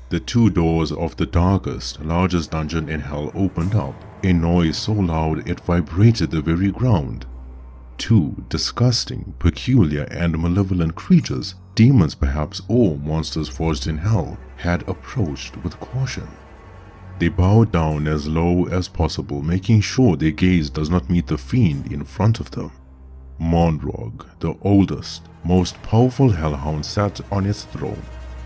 The two doors of the darkest, largest dungeon in hell opened up, a noise so loud it vibrated the very ground. Two disgusting, peculiar and malevolent creatures, demons perhaps or monsters forged in hell, had approached with caution. They bowed down as low as possible, making sure their gaze does not meet the fiend in front of them. Monrog, the oldest, most powerful hellhound, sat on its throne,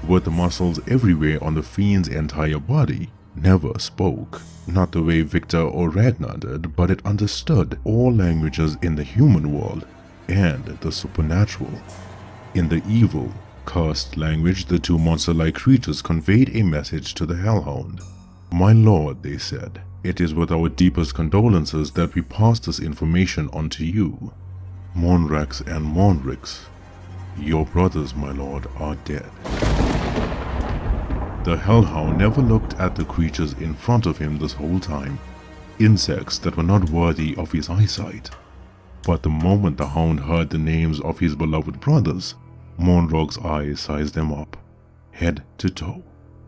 with muscles everywhere on the fiend's entire body, never spoke, not the way Victor or Ragnar did, but it understood all languages in the human world and the supernatural. In the evil, cursed language, the two monster-like creatures conveyed a message to the Hellhound. "My lord," they said, "it is with our deepest condolences that we pass this information on to you. Monrax and Monrix, your brothers, my lord, are dead." The Hellhound never looked at the creatures in front of him this whole time, insects that were not worthy of his eyesight. But the moment the hound heard the names of his beloved brothers, Monrog's eyes sized them up, head to toe.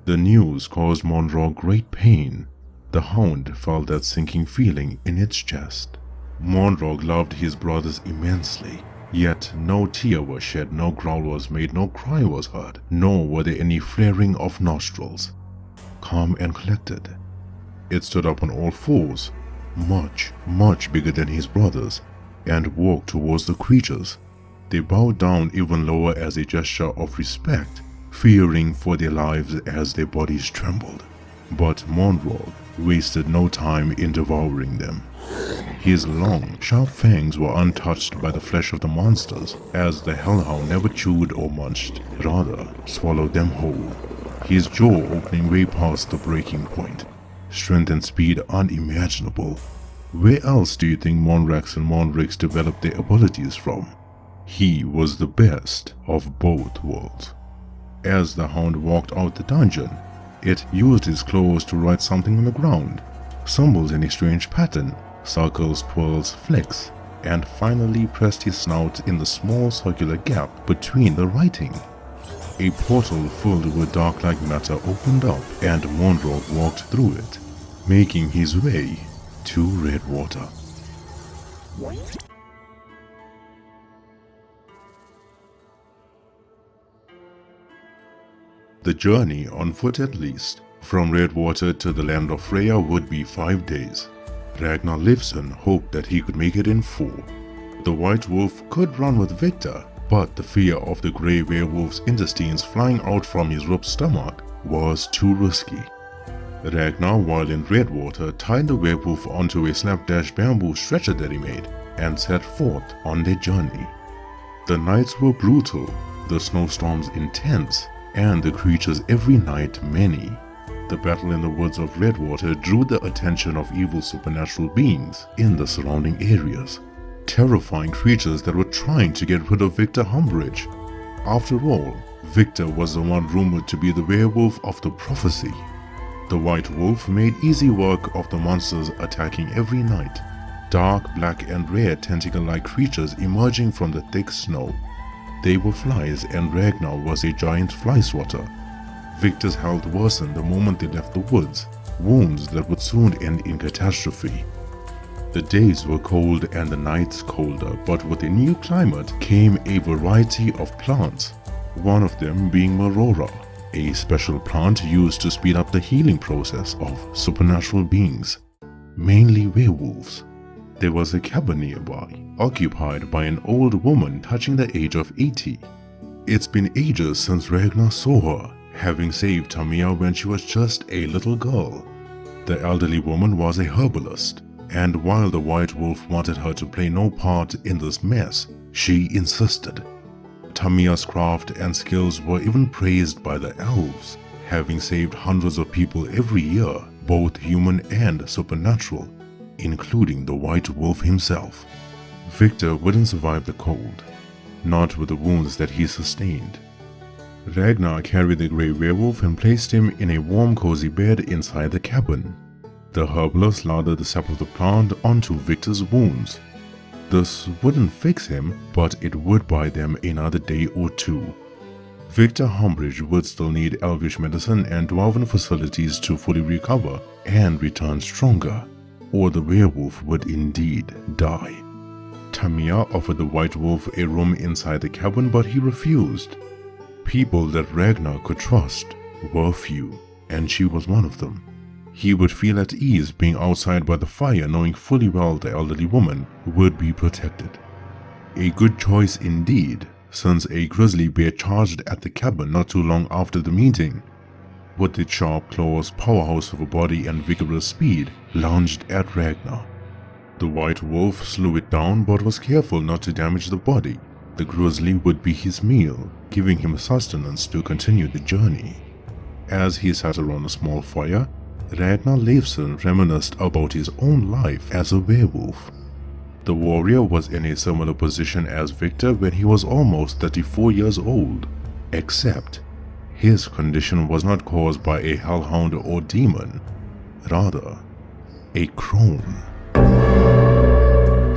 The news caused Monrog great pain. The hound felt that sinking feeling in its chest. Monrog loved his brothers immensely, yet no tear was shed, no growl was made, no cry was heard, nor were there any flaring of nostrils. Calm and collected, it stood up on all fours, much, much bigger than his brothers, and walked towards the creatures. They bowed down even lower as a gesture of respect, fearing for their lives as their bodies trembled. But Monrog wasted no time in devouring them. His long, sharp fangs were untouched by the flesh of the monsters, as the Hellhound never chewed or munched, rather swallowed them whole, his jaw opening way past the breaking point. Strength and speed unimaginable. Where else do you think Monrax and Monrix developed their abilities from? He was the best of both worlds. As the hound walked out the dungeon, it used its claws to write something on the ground, symbols in a strange pattern, circles, twirls, flicks, and finally pressed his snout in the small circular gap between the writing. A portal filled with dark-like matter opened up, and Monrog walked through it, making his way to Redwater. The journey, on foot at least, from Redwater to the Land of Freya would be 5 days. Ragnar Leifsson hoped that he could make it in 4. The White Wolf could run with Victor, but the fear of the grey werewolf's intestines flying out from his ripped stomach was too risky. Ragnar, while in Redwater, tied the werewolf onto a slapdash bamboo stretcher that he made and set forth on their journey. The nights were brutal, the snowstorms intense, and the creatures every night many. The battle in the woods of Redwater drew the attention of evil supernatural beings in the surrounding areas, terrifying creatures that were trying to get rid of Victor Humbridge. After all, Victor was the one rumored to be the werewolf of the prophecy. The White Wolf made easy work of the monsters attacking every night, dark, black and rare tentacle-like creatures emerging from the thick snow. They were flies, and Ragnar was a giant fly swatter. Victor's health worsened the moment they left the woods, wounds that would soon end in catastrophe. The days were cold and the nights colder, but with a new climate came a variety of plants, one of them being Moreira, a special plant used to speed up the healing process of supernatural beings, mainly werewolves. There was a cabin nearby, occupied by an old woman touching the age of 80. It's been ages since Ragnar saw her, having saved Tamia when she was just a little girl. The elderly woman was a herbalist, and while the White Wolf wanted her to play no part in this mess, she insisted. Tamia's craft and skills were even praised by the elves, having saved hundreds of people every year, both human and supernatural, including the White Wolf himself. Victor wouldn't survive the cold, not with the wounds that he sustained. Ragnar carried the grey werewolf and placed him in a warm, cozy bed inside the cabin. The herbalist lathered the sap of the plant onto Victor's wounds. This wouldn't fix him, but it would buy them another day or two. Victor Humbridge would still need elvish medicine and dwarven facilities to fully recover and return stronger, or the werewolf would indeed die. Tamia offered the White Wolf a room inside the cabin, but he refused. People that Ragnar could trust were few, and she was one of them. He would feel at ease being outside by the fire, knowing fully well the elderly woman would be protected. A good choice indeed, since a grizzly bear charged at the cabin not too long after the meeting. With its sharp claws, powerhouse of a body, and vigorous speed, lunged at Ragnar. The White Wolf slew it down but was careful not to damage the body. The grizzly would be his meal, giving him sustenance to continue the journey. As he sat around a small fire, Ragnar Leifsson reminisced about his own life as a werewolf. The warrior was in a similar position as Victor when he was almost 34 years old, except his condition was not caused by a hellhound or demon, rather, a crone.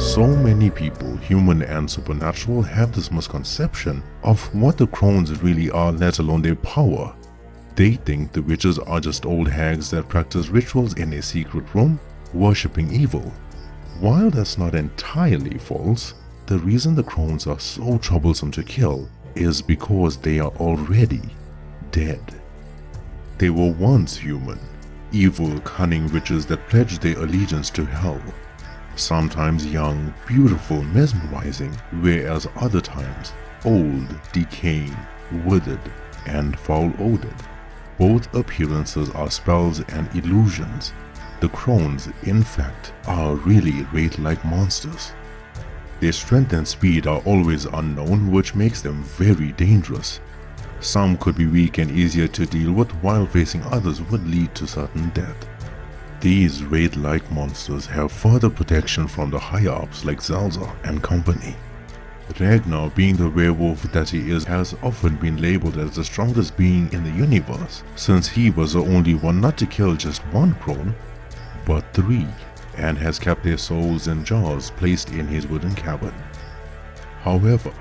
So many people, human and supernatural, have this misconception of what the crones really are, let alone their power. They think the witches are just old hags that practice rituals in a secret room, worshipping evil. While that's not entirely false, the reason the crones are so troublesome to kill is because they are already dead. They were once human, evil, cunning witches that pledged their allegiance to hell. Sometimes young, beautiful, mesmerizing, whereas other times old, decaying, withered, and foul-odored. Both appearances are spells and illusions. The crones, in fact, are really wraith-like monsters. Their strength and speed are always unknown, which makes them very dangerous. Some could be weak and easier to deal with, while facing others would lead to certain death. These wraith-like monsters have further protection from the higher-ups like Zelza and company. Ragnar, being the werewolf that he is, has often been labeled as the strongest being in the universe, since he was the only one not to kill just one crone, but 3, and has kept their souls in jars placed in his wooden cabin. However,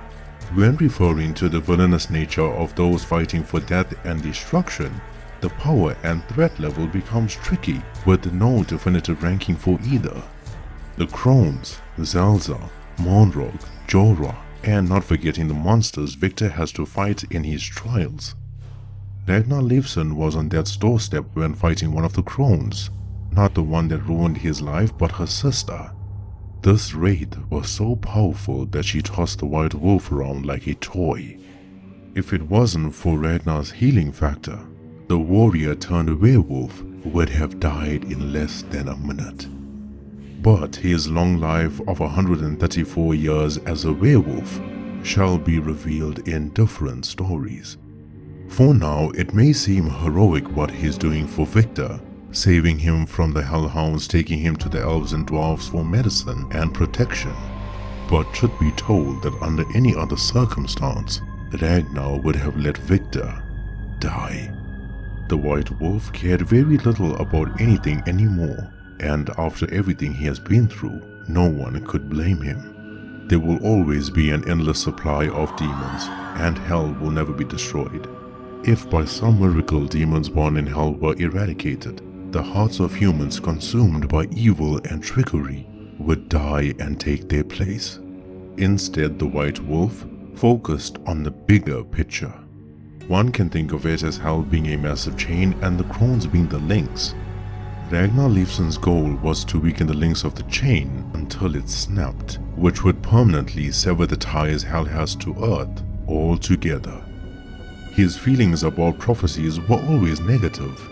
when referring to the villainous nature of those fighting for death and destruction, the power and threat level becomes tricky, with no definitive ranking for either. The crones, Zelza, Monrog, Jorah, and not forgetting the monsters Victor has to fight in his trials. Ragnar Leifsson was on death's doorstep when fighting one of the crones, not the one that ruined his life, but her sister. This wraith was so powerful that she tossed the White Wolf around like a toy. If it wasn't for Ragnar's healing factor, the warrior turned werewolf would have died in less than a minute. But his long life of 134 years as a werewolf shall be revealed in different stories. For now, it may seem heroic what he's doing for Victor, saving him from the Hellhounds, taking him to the Elves and Dwarves for medicine and protection. But truth be told that under any other circumstance, Ragnar would have let Victor die. The White Wolf cared very little about anything anymore, and after everything he has been through, no one could blame him. There will always be an endless supply of demons, and hell will never be destroyed. If by some miracle demons born in hell were eradicated, the hearts of humans consumed by evil and trickery would die and take their place. Instead, the White Wolf focused on the bigger picture. One can think of it as hell being a massive chain and the crones being the links. Ragnar Leifsson's goal was to weaken the links of the chain until it snapped, which would permanently sever the ties hell has to earth altogether. His feelings about prophecies were always negative.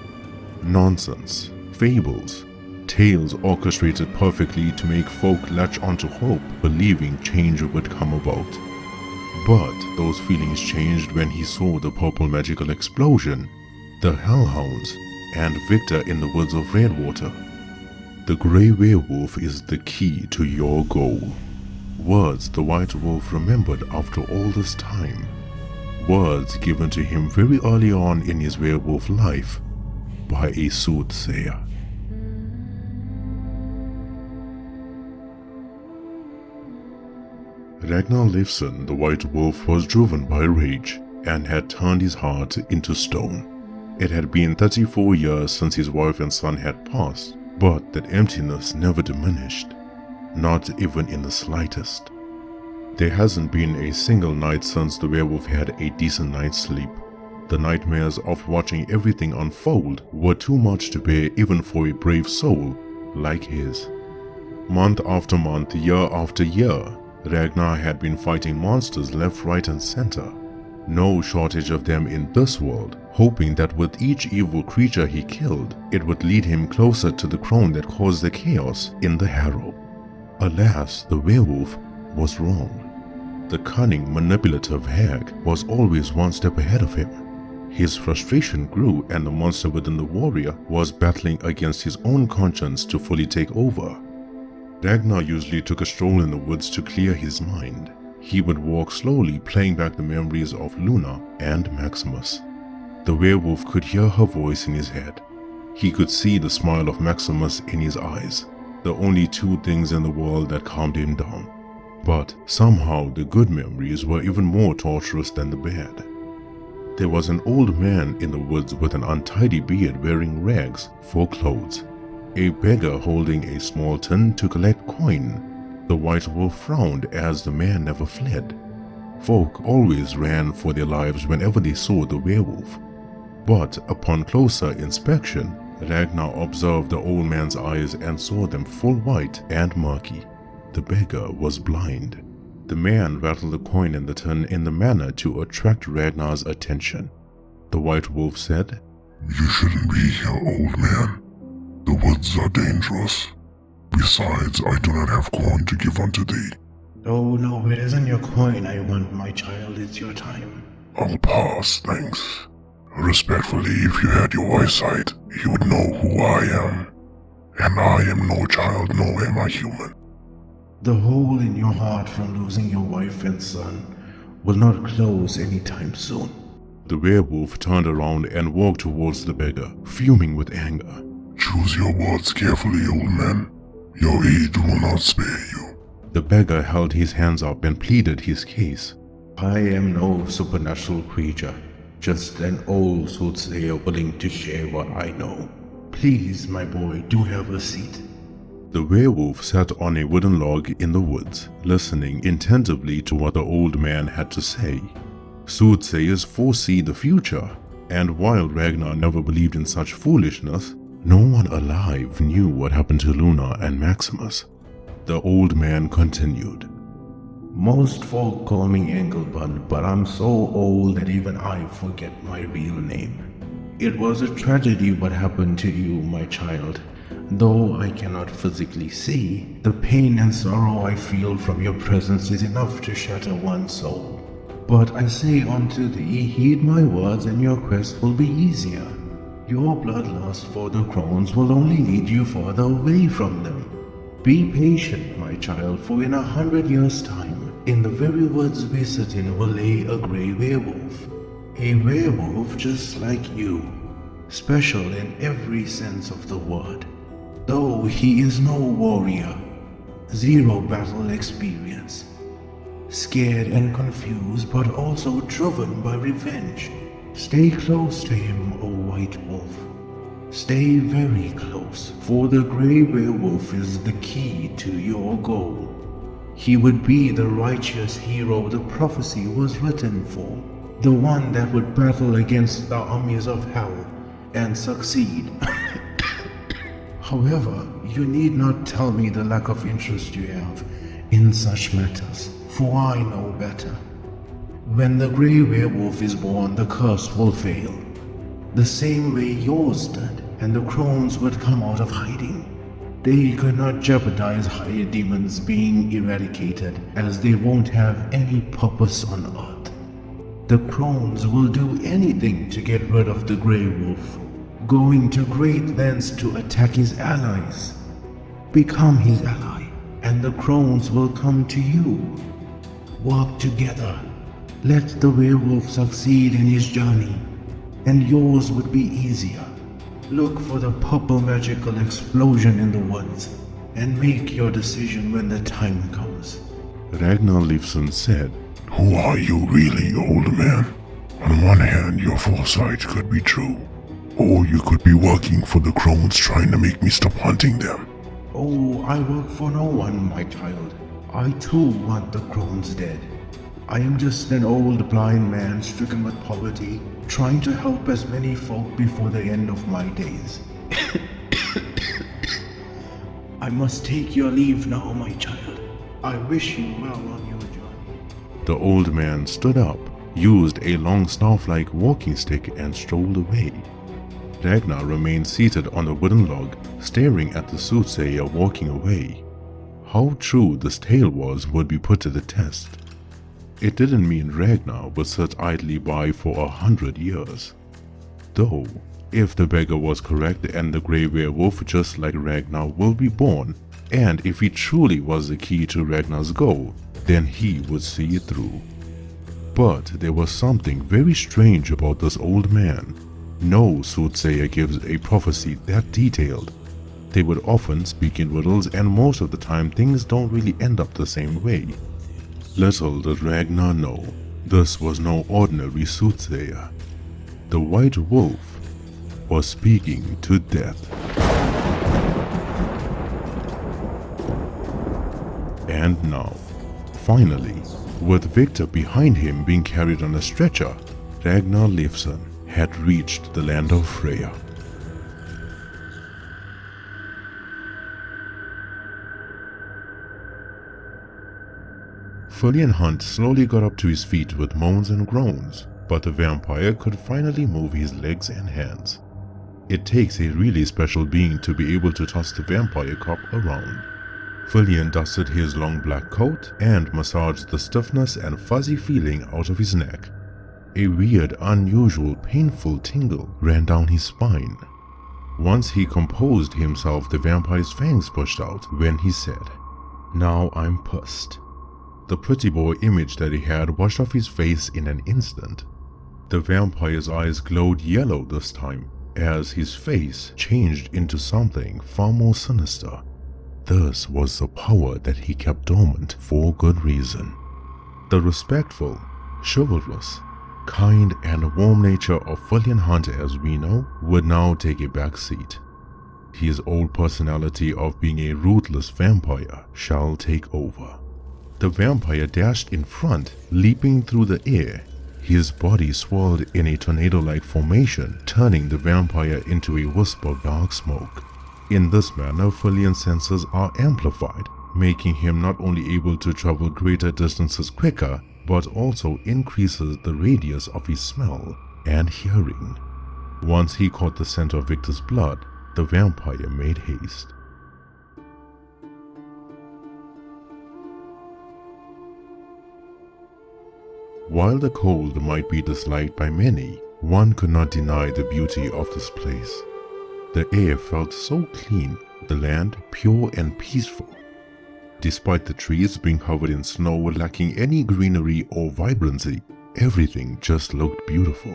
Nonsense, fables, tales orchestrated perfectly to make folk latch onto hope, believing change would come about. But those feelings changed when he saw the purple magical explosion, the Hellhounds, and Victor in the woods of Redwater. The Grey Werewolf is the key to your goal. Words the White Wolf remembered after all this time. Words given to him very early on in his werewolf life by a soothsayer. Ragnar Leifsson, the White Wolf, was driven by rage. and had turned his heart into stone. It had been 34 years since his wife and son had passed, but that emptiness never diminished, not even in the slightest. There hasn't been a single night since the werewolf had a decent night's sleep. The nightmares of watching everything unfold were too much to bear even for a brave soul like his. Month after month, year after year, Ragnar had been fighting monsters left, right and center. No shortage of them in this world, hoping that with each evil creature he killed, it would lead him closer to the crone that caused the chaos in the Harrow. Alas, the werewolf was wrong. The cunning, manipulative hag was always one step ahead of him. His frustration grew, and the monster within the warrior was battling against his own conscience to fully take over. Ragnar usually took a stroll in the woods to clear his mind. He would walk slowly, playing back the memories of Luna and Maximus. The werewolf could hear her voice in his head. He could see the smile of Maximus in his eyes, the only two things in the world that calmed him down. But somehow the good memories were even more torturous than the bad. There was an old man in the woods with an untidy beard wearing rags for clothes. A beggar holding a small tin to collect coin. The white wolf frowned as the man never fled. Folk always ran for their lives whenever they saw the werewolf. But upon closer inspection, Ragnar observed the old man's eyes and saw them full white and murky. The beggar was blind. The man rattled the coin in the tin in the manner to attract Ragnar's attention. The white wolf said, "You shouldn't be here, old man. The woods are dangerous. Besides, I do not have coin to give unto thee." "Oh no, it isn't your coin I want, my child, it's your time." "I'll pass, thanks. Respectfully, if you had your eyesight, you would know who I am. And I am no child, nor am I human." "The hole in your heart from losing your wife and son will not close anytime soon." The werewolf turned around and walked towards the beggar, fuming with anger. "Choose your words carefully, old man. Your age will not spare you." The beggar held his hands up and pleaded his case. "I am no supernatural creature, just an old soothsayer willing to share what I know. Please, my boy, do have a seat." The werewolf sat on a wooden log in the woods, listening attentively to what the old man had to say. Soothsayers foresee the future, and while Ragnar never believed in such foolishness, no one alive knew what happened to Luna and Maximus. The old man continued. "Most folk call me Engelbund, but I'm so old that even I forget my real name. It was a tragedy what happened to you, my child. Though I cannot physically see, the pain and sorrow I feel from your presence is enough to shatter one's soul. But I say unto thee, heed my words and your quest will be easier. Your bloodlust for the crones will only lead you farther away from them. Be patient, my child, for in 100 years' time, in the very woods we sit in will lay a grey werewolf. A werewolf just like you, special in every sense of the word. Though he is no warrior, zero battle experience, scared and confused but also driven by revenge. Stay close to him, O white wolf. Stay very close, for the grey werewolf is the key to your goal. He would be the righteous hero the prophecy was written for, the one that would battle against the armies of hell and succeed. However, you need not tell me the lack of interest you have in such matters, for I know better. When the grey werewolf is born, the curse will fail, the same way yours did, and the crones would come out of hiding. They could not jeopardize higher demons being eradicated, as they won't have any purpose on earth. The crones will do anything to get rid of the grey wolf, going to great lengths to attack his allies. Become his ally, and the crones will come to you. Work together. Let the werewolf succeed in his journey, and yours would be easier. Look for the purple magical explosion in the woods, and make your decision when the time comes." Ragnar Leifson said, "Who are you really, old man? On one hand, your foresight could be true, or you could be working for the crones trying to make me stop hunting them. Oh, I work for no one, my child. I too want the crones dead. I am just an old blind man stricken with poverty, trying to help as many folk before the end of my days. I must take your leave now, my child. I wish you well on your journey. The old man stood up, used a long staff-like walking stick and strolled away. Ragnar remained seated on the wooden log, staring at the Soothsayer walking away. How true this tale was would be put to the test. It didn't mean Ragnar would sit idly by for 100 years. Though, if the beggar was correct and the grey werewolf just like Ragnar will be born, and if he truly was the key to Ragnar's goal, then he would see it through. But there was something very strange about this old man. No soothsayer gives a prophecy that detailed. They would often speak in riddles, and most of the time things don't really end up the same way. Little did Ragnar know, this was no ordinary soothsayer. The white wolf was speaking to death. And now, finally, with Victor behind him being carried on a stretcher, Ragnar Leifsson had reached the Land of Freya. Furlian Hunt slowly got up to his feet with moans and groans, but the vampire could finally move his legs and hands. It takes a really special being to be able to toss the vampire cop around. Furlian dusted his long black coat and massaged the stiffness and fuzzy feeling out of his neck. A weird, unusual, painful tingle ran down his spine. Once he composed himself, the vampire's fangs pushed out when he said, "Now I'm pissed." The pretty boy image that he had washed off his face in an instant. The vampire's eyes glowed yellow this time, as his face changed into something far more sinister. This was the power that he kept dormant for good reason. The respectful, chivalrous, kind and warm nature of Furlian Hunt as we know would now take a back seat. His old personality of being a ruthless vampire shall take over. The vampire dashed in front, leaping through the air. His body swirled in a tornado-like formation, turning the vampire into a wisp of dark smoke. In this manner, Furlian's senses are amplified, making him not only able to travel greater distances quicker, but also increases the radius of his smell and hearing. Once he caught the scent of Victor's blood, the vampire made haste. While the cold might be disliked by many, one could not deny the beauty of this place. The air felt so clean, the land pure and peaceful. Despite the trees being covered in snow lacking any greenery or vibrancy, everything just looked beautiful.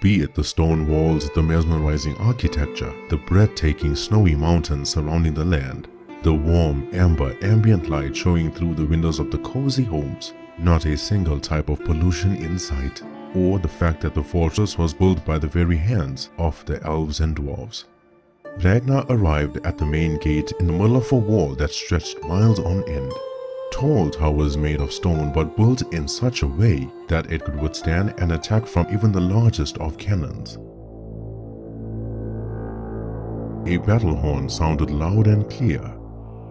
Be it the stone walls, the mesmerizing architecture, the breathtaking snowy mountains surrounding the land, the warm, amber, ambient light showing through the windows of the cozy homes, not a single type of pollution in sight, or the fact that the fortress was built by the very hands of the Elves and Dwarves. Ragnar arrived at the main gate in the middle of a wall that stretched miles on end. Tall towers made of stone but built in such a way that it could withstand an attack from even the largest of cannons. A battle horn sounded loud and clear.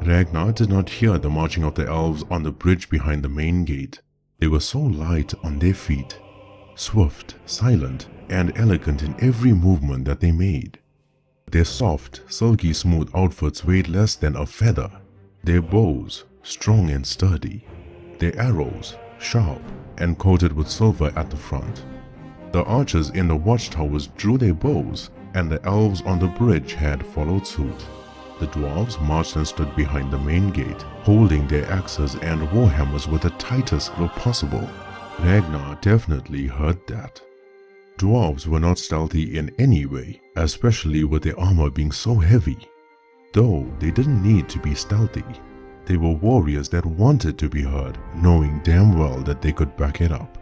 Ragnar did not hear the marching of the elves on the bridge behind the main gate. They were so light on their feet, swift, silent, and elegant in every movement that they made. Their soft, silky smooth outfits weighed less than a feather. Their bows, strong and sturdy. Their arrows, sharp and coated with silver at the front. The archers in the watchtowers drew their bows, and the elves on the bridge had followed suit. The dwarves marched and stood behind the main gate, holding their axes and warhammers with the tightest grip possible. Ragnar definitely heard that. Dwarves were not stealthy in any way, especially with their armor being so heavy. Though they didn't need to be stealthy. They were warriors that wanted to be heard, knowing damn well that they could back it up.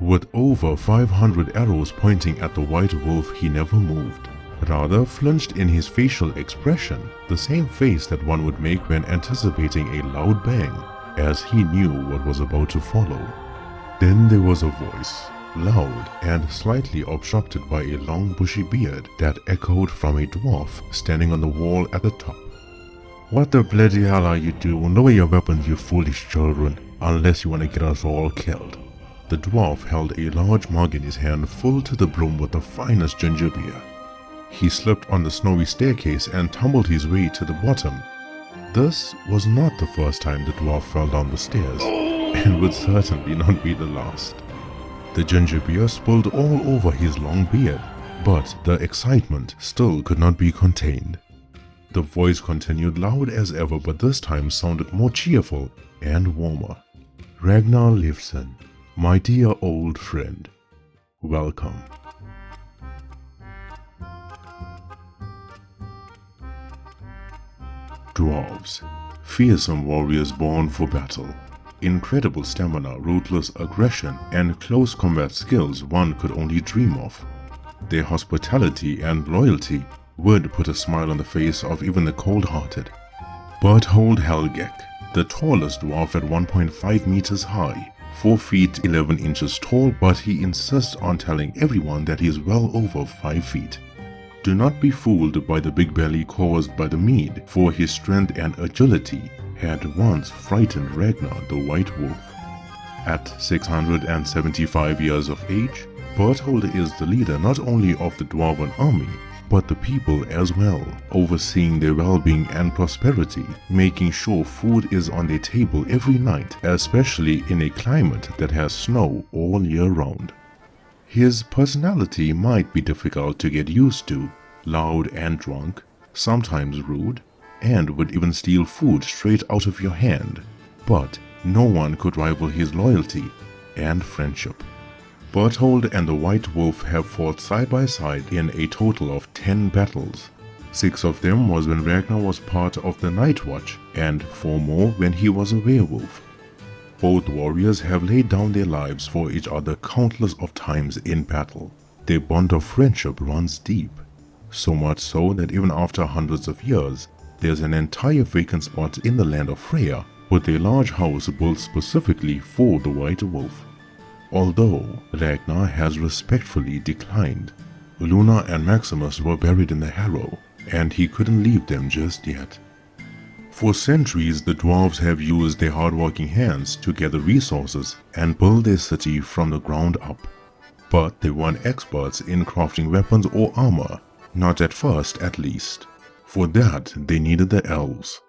With over 500 arrows pointing at the white wolf, he never moved. Rather flinched in his facial expression, the same face that one would make when anticipating a loud bang, as he knew what was about to follow. Then there was a voice, loud and slightly obstructed by a long bushy beard that echoed from a dwarf standing on the wall at the top. "What the bloody hell are you doing? Lower your weapons, you foolish children, unless you want to get us all killed." The dwarf held a large mug in his hand full to the brim with the finest ginger beer. He slipped on the snowy staircase and tumbled his way to the bottom. This was not the first time the dwarf fell down the stairs, and would certainly not be the last. The ginger beer spilled all over his long beard, but the excitement still could not be contained. The voice continued loud as ever, but this time sounded more cheerful and warmer. "Ragnar Leifson, my dear old friend, welcome." Dwarves, fearsome warriors born for battle. Incredible stamina, ruthless aggression, and close combat skills one could only dream of. Their hospitality and loyalty would put a smile on the face of even the cold-hearted. Berthold Helgek, the tallest dwarf at 1.5 meters high, 4 feet 11 inches tall, but he insists on telling everyone that he is well over 5 feet. Do not be fooled by the big belly caused by the mead, for his strength and agility had once frightened Ragnar the White Wolf. At 675 years of age, Berthold is the leader not only of the Dwarven army, but the people as well, overseeing their well-being and prosperity, making sure food is on their table every night, especially in a climate that has snow all year round. His personality might be difficult to get used to, loud and drunk, sometimes rude, and would even steal food straight out of your hand, but no one could rival his loyalty and friendship. Berthold and the White Wolf have fought side by side in a total of 10 battles. 6 of them was when Ragnar was part of the Night Watch, and 4 more when he was a werewolf. Both warriors have laid down their lives for each other countless of times in battle. Their bond of friendship runs deep, so much so that even after hundreds of years, there's an entire vacant spot in the Land of Freya with a large house built specifically for the White Wolf. Although Ragnar has respectfully declined, Luna and Maximus were buried in the Harrow, and he couldn't leave them just yet. For centuries, the dwarves have used their hard-working hands to gather resources and build their city from the ground up. But they weren't experts in crafting weapons or armor, not at first at least. For that, they needed the elves.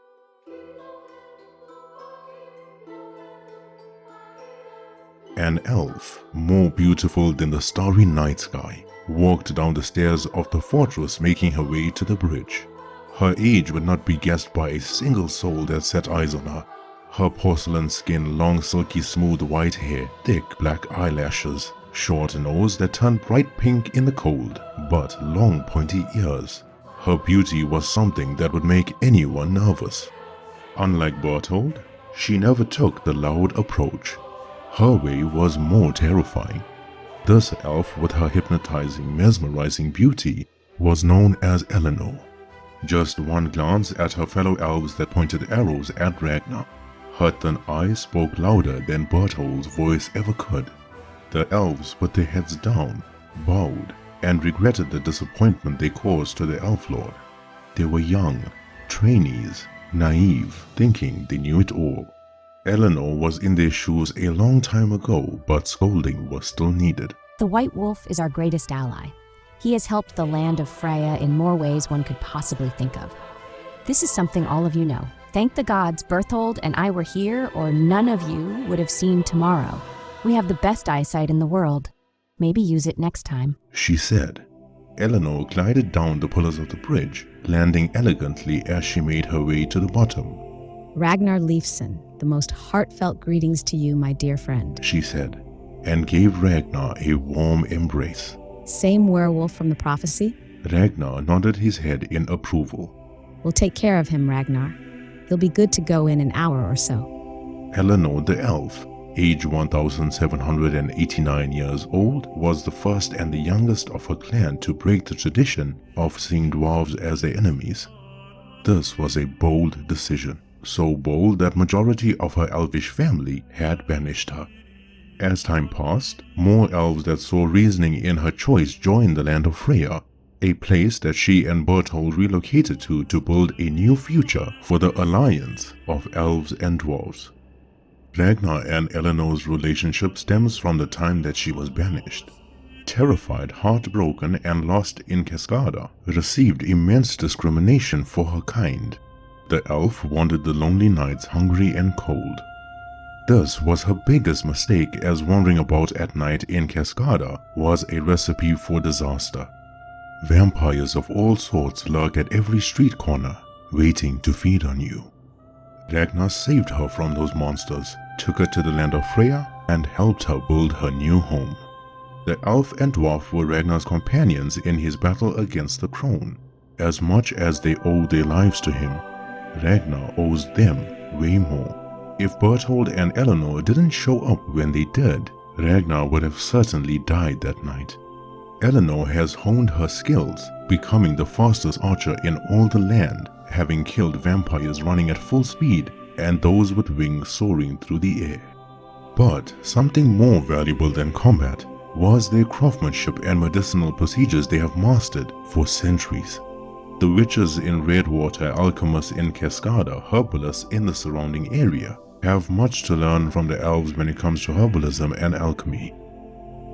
An elf, more beautiful than the starry night sky, walked down the stairs of the fortress, making her way to the bridge. Her age would not be guessed by a single soul that set eyes on her. Her porcelain skin, long silky smooth white hair, thick black eyelashes, short nose that turned bright pink in the cold, but long pointy ears. Her beauty was something that would make anyone nervous. Unlike Berthold, she never took the loud approach. Her way was more terrifying. This elf, with her hypnotizing, mesmerizing beauty, was known as Eleanor. Just one glance at her fellow elves that pointed arrows at Ragnar. Her thin eyes spoke louder than Berthold's voice ever could. The elves put their heads down, bowed, and regretted the disappointment they caused to the Elf Lord. They were young, trainees, naive, thinking they knew it all. Eleanor was in their shoes a long time ago, but scolding was still needed. The White Wolf is our greatest ally. He has helped the Land of Freya in more ways one could possibly think of. This is something all of you know. Thank the gods Berthold and I were here, or none of you would have seen tomorrow. We have the best eyesight in the world. Maybe use it next time, she said. Eleanor glided down the pillars of the bridge, landing elegantly as she made her way to the bottom. Ragnar Leifson, the most heartfelt greetings to you, my dear friend, she said, and gave Ragnar a warm embrace. Same werewolf from the prophecy? Ragnar nodded his head in approval. We'll take care of him, Ragnar. He'll be good to go in an hour or so. Eleanor the elf aged 1,789 years old, was the first and the youngest of her clan to break the tradition of seeing dwarves as their enemies. This was a bold decision, so bold that majority of her elvish family had banished her. As time passed, more elves that saw reasoning in her choice joined the Land of Freya, a place that she and Berthold relocated to build a new future for the alliance of Elves and Dwarves. Ragnar and Eleanor's relationship stems from the time that she was banished. Terrified, heartbroken, and lost in Cascada, received immense discrimination for her kind. The elf wandered the lonely nights hungry and cold. This was her biggest mistake, as wandering about at night in Cascada was a recipe for disaster. Vampires of all sorts lurk at every street corner, waiting to feed on you. Ragnar saved her from those monsters, took her to the Land of Freya, and helped her build her new home. The elf and dwarf were Ragnar's companions in his battle against the crone. As much as they owed their lives to him, Ragnar owes them way more. If Berthold and Eleanor didn't show up when they did, Ragnar would have certainly died that night. Eleanor has honed her skills, becoming the fastest archer in all the land, having killed vampires running at full speed and those with wings soaring through the air. But something more valuable than combat was their craftsmanship and medicinal procedures they have mastered for centuries. The witches in Redwater, alchemists in Cascada, herbalists in the surrounding area have much to learn from the elves when it comes to herbalism and alchemy.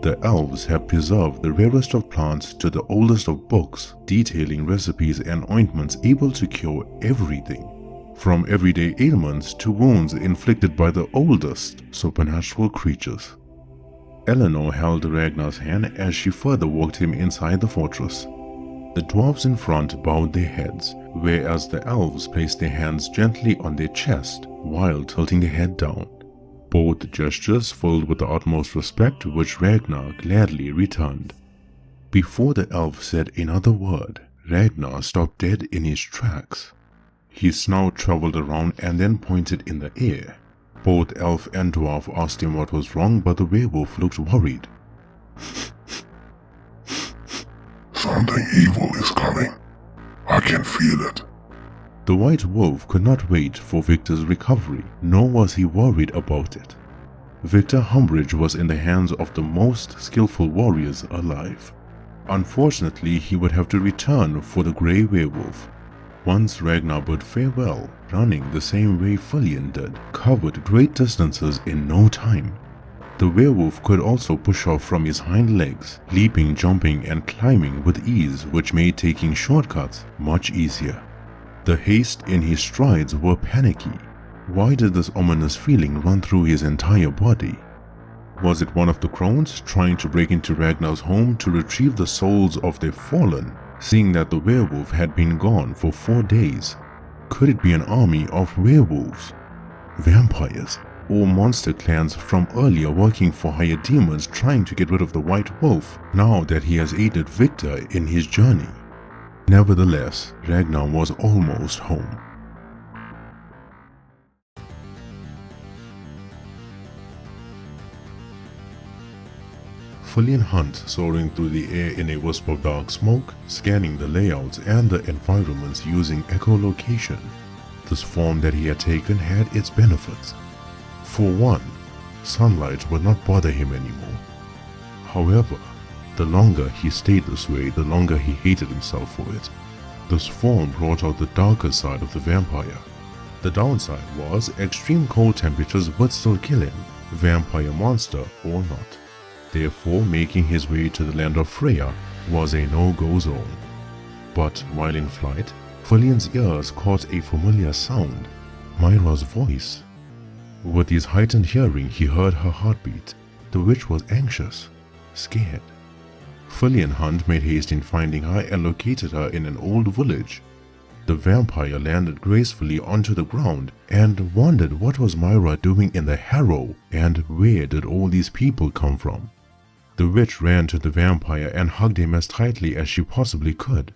The elves have preserved the rarest of plants to the oldest of books, detailing recipes and ointments able to cure everything, from everyday ailments to wounds inflicted by the oldest supernatural creatures. Eleanor held Ragnar's hand as she further walked him inside the fortress. The dwarves in front bowed their heads, whereas the elves placed their hands gently on their chest while tilting their head down. Both gestures filled with the utmost respect, which Ragnar gladly returned. Before the elf said another word, Ragnar stopped dead in his tracks. He now traveled around and then pointed in the air. Both elf and dwarf asked him what was wrong, but the werewolf looked worried. Something evil is coming. I can feel it. The white wolf could not wait for Victor's recovery, nor was he worried about it. Victor Humbridge was in the hands of the most skillful warriors alive. Unfortunately, he would have to return for the grey werewolf. Once Ragnar bid farewell, running the same way Fulian did, covered great distances in no time. The werewolf could also push off from his hind legs, leaping, jumping, and climbing with ease, which made taking shortcuts much easier. The haste in his strides were panicky. Why did this ominous feeling run through his entire body? Was it one of the crones trying to break into Ragnar's home to retrieve the souls of their fallen, seeing that the werewolf had been gone for 4 days? Could it be an army of werewolves, vampires, or monster clans from earlier working for higher demons trying to get rid of the white wolf now that he has aided Victor in his journey? Nevertheless, Ragnar was almost home. Fulian Hunt soaring through the air in a wisp of dark smoke, scanning the layouts and the environments using echolocation. This form that he had taken had its benefits. For one, sunlight would not bother him anymore. However, the longer he stayed this way, the longer he hated himself for it. This form brought out the darker side of the vampire. The downside was extreme cold temperatures would still kill him, vampire monster or not. Therefore, making his way to the Land of Freya was a no-go zone. But while in flight, Fulian's ears caught a familiar sound, Moreira's voice. With his heightened hearing, he heard her heartbeat. The witch was anxious, scared. Fulian Hunt made haste in finding her and located her in an old village. The vampire landed gracefully onto the ground and wondered what was Moreira doing in the harrow and where did all these people come from. The witch ran to the vampire and hugged him as tightly as she possibly could.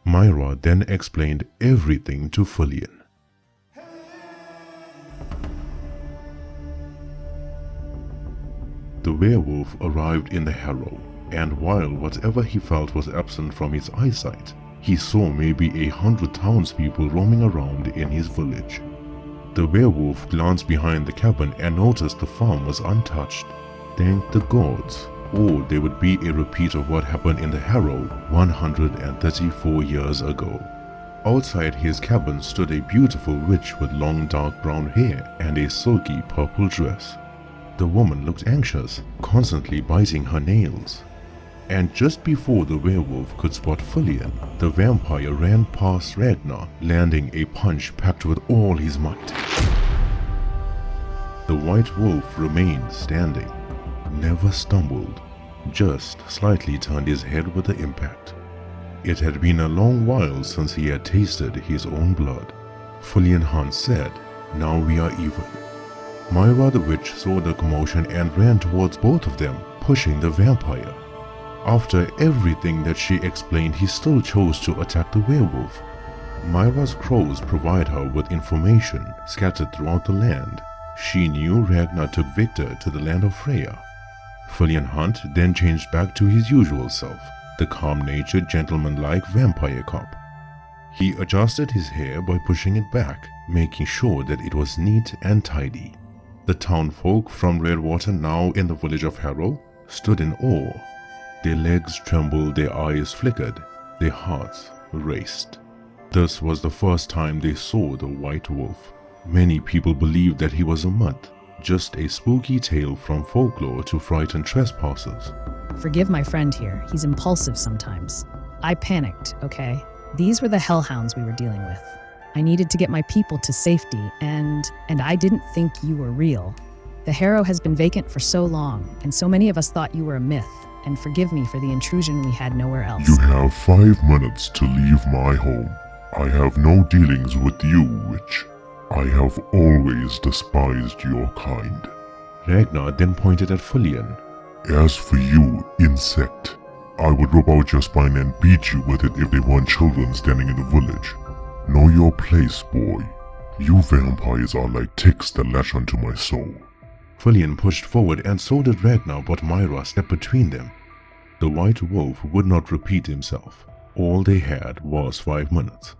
Moreira then explained everything to Fulian. The werewolf arrived in the harrow, and while whatever he felt was absent from his eyesight, he saw maybe 100 townspeople roaming around in his village. The werewolf glanced behind the cabin and noticed the farm was untouched. Thank the gods, or there would be a repeat of what happened in the harrow 134 years ago. Outside his cabin stood a beautiful witch with long dark brown hair and a silky purple dress. The woman looked anxious, constantly biting her nails. And just before the werewolf could spot Fulian, the vampire ran past Ragnar, landing a punch packed with all his might. The white wolf remained standing, never stumbled, just slightly turned his head with the impact. It had been a long while since he had tasted his own blood. Fulian Hunt said, "Now we are even." Moreira the witch saw the commotion and ran towards both of them, pushing the vampire. After everything that she explained, he still chose to attack the werewolf. Moreira's crows provide her with information scattered throughout the land. She knew Ragnar took Victor to the Land of Freya. Fulian Hunt then changed back to his usual self, the calm-natured, gentleman-like vampire cop. He adjusted his hair by pushing it back, making sure that it was neat and tidy. The townfolk from Redwater, now in the village of Harrow, stood in awe. Their legs trembled, their eyes flickered, their hearts raced. This was the first time they saw the white wolf. Many people believed that he was a mutt, just a spooky tale from folklore to frighten trespassers. Forgive my friend here, he's impulsive sometimes. I panicked, okay? These were the Hellhounds we were dealing with. I needed to get my people to safety, and I didn't think you were real. The harrow has been vacant for so long, and so many of us thought you were a myth, and forgive me for the intrusion we had nowhere else. You have 5 minutes to leave my home. I have no dealings with you, witch. I have always despised your kind. Ragnar then pointed at Fulian. As for you, insect, I would rub out your spine and beat you with it if they weren't children standing in the village. Know your place, boy. You vampires are like ticks that latch onto my soul. Fulian pushed forward and so did Ragnar, but Moreira stepped between them. The white wolf would not repeat himself. All they had was 5 minutes.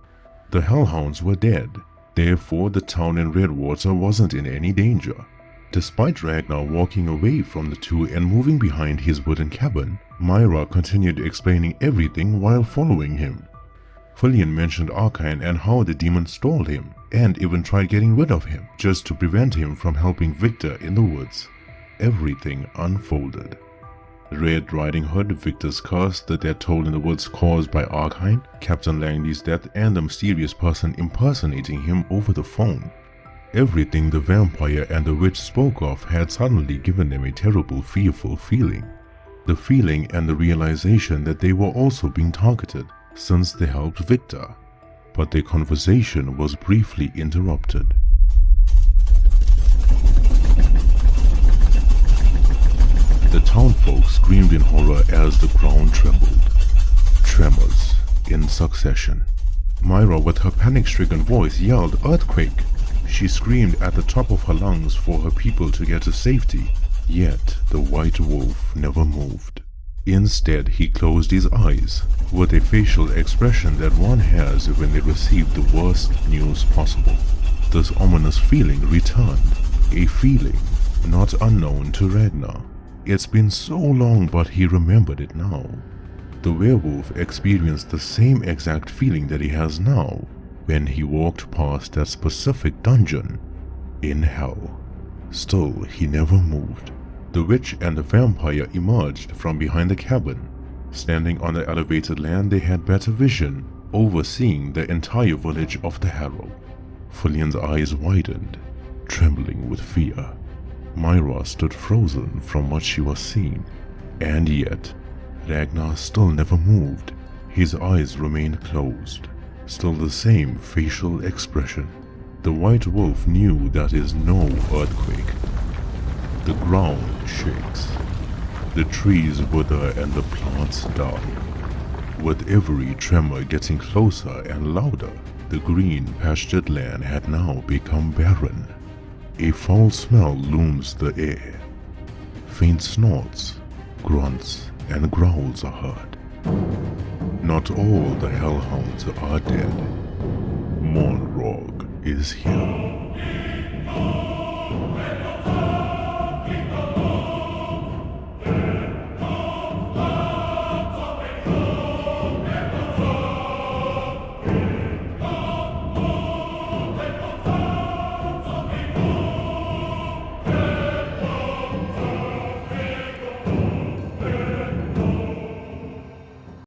The Hellhounds were dead. Therefore, the town in Redwater wasn't in any danger. Despite Ragnar walking away from the two and moving behind his wooden cabin, Moreira continued explaining everything while following him. Fulian mentioned Arcane and how the demon stole him, and even tried getting rid of him, just to prevent him from helping Victor in the woods. Everything unfolded. Red Riding Hood, Victor's curse, the death toll in the woods caused by Arcane, Captain Langley's death, and the mysterious person impersonating him over the phone. Everything the vampire and the witch spoke of had suddenly given them a terrible, fearful feeling. The feeling and the realization that they were also being targeted, since they helped Victor. But their conversation was briefly interrupted. The townfolk screamed in horror as the ground trembled. Tremors in succession. Moreira, with her panic-stricken voice, yelled, "Earthquake!" She screamed at the top of her lungs for her people to get to safety, yet the white wolf never moved. Instead, he closed his eyes, with a facial expression that one has when they receive the worst news possible. This ominous feeling returned, a feeling not unknown to Ragnar. It's been so long, but he remembered it now. The werewolf experienced the same exact feeling that he has now when he walked past that specific dungeon in hell. Still, he never moved. The witch and the vampire emerged from behind the cabin. Standing on the elevated land, they had better vision, overseeing the entire village of the Harrow. Fulian's eyes widened, trembling with fear. Moreira stood frozen from what she was seeing, and yet Ragnar still never moved. His eyes remained closed, still the same facial expression. The white wolf knew that is no earthquake. The ground shakes, the trees wither and the plants die. With every tremor getting closer and louder, the green pastured land had now become barren. A foul smell looms the air. Faint snorts, grunts, and growls are heard. Not all the Hellhounds are dead. Mornrog is here.